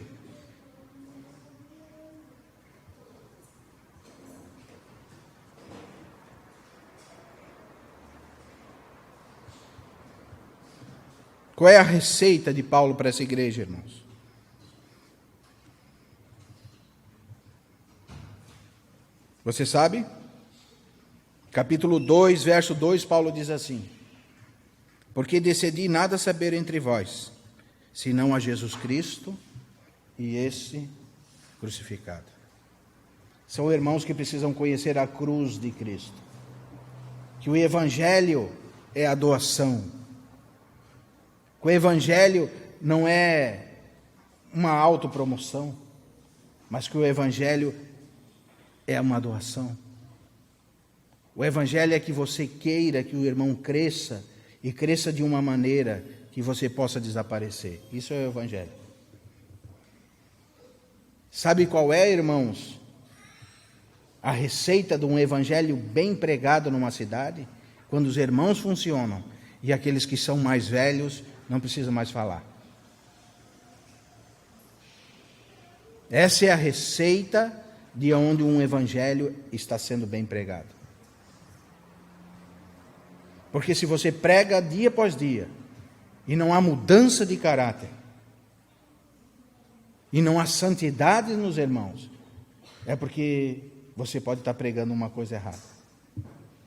Speaker 1: Qual é a receita de Paulo para essa igreja, irmãos? Você sabe? Capítulo 2, verso 2, Paulo diz assim: porque decidi nada saber entre vós, senão a Jesus Cristo e esse crucificado. São irmãos que precisam conhecer a cruz de Cristo, que o Evangelho é a doação, que o Evangelho não é uma autopromoção, mas que o Evangelho é uma doação. O Evangelho é que você queira que o irmão cresça, e cresça de uma maneira que você possa desaparecer. Isso é o Evangelho. Sabe qual é, irmãos, a receita de um Evangelho bem pregado numa cidade? Quando os irmãos funcionam e aqueles que são mais velhos não precisam mais falar. Essa é a receita de onde um Evangelho está sendo bem pregado. Porque se você prega dia após dia, e não há mudança de caráter, e não há santidade nos irmãos, é porque você pode estar pregando uma coisa errada.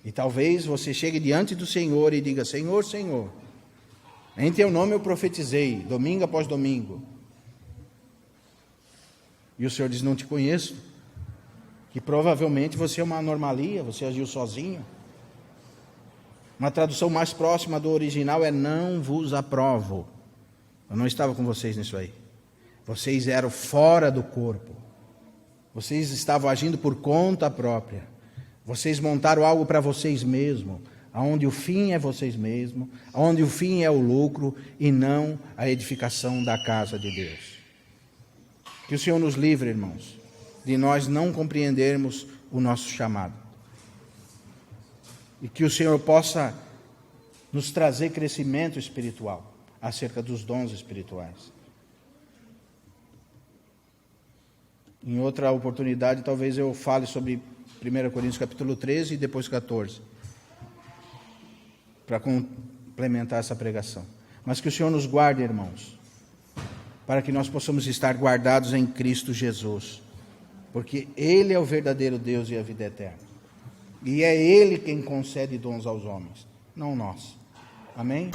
Speaker 1: E talvez você chegue diante do Senhor e diga: Senhor, Senhor, em teu nome eu profetizei, domingo após domingo. E o Senhor diz: não te conheço. Que provavelmente você é uma anormalia, você agiu sozinho. Uma tradução mais próxima do original é: não vos aprovo. Eu não estava com vocês nisso aí. Vocês eram fora do corpo. Vocês estavam agindo por conta própria. Vocês montaram algo para vocês mesmos, onde o fim é vocês mesmos, onde o fim é o lucro e não a edificação da casa de Deus. Que o Senhor nos livre, irmãos, de nós não compreendermos o nosso chamado. E que o Senhor possa nos trazer crescimento espiritual acerca dos dons espirituais. Em outra oportunidade, talvez eu fale sobre 1 Coríntios capítulo 13 e depois 14, para complementar essa pregação. Mas que o Senhor nos guarde, irmãos, para que nós possamos estar guardados em Cristo Jesus, porque Ele é o verdadeiro Deus e a vida eterna. E é Ele quem concede dons aos homens, não nós. Amém?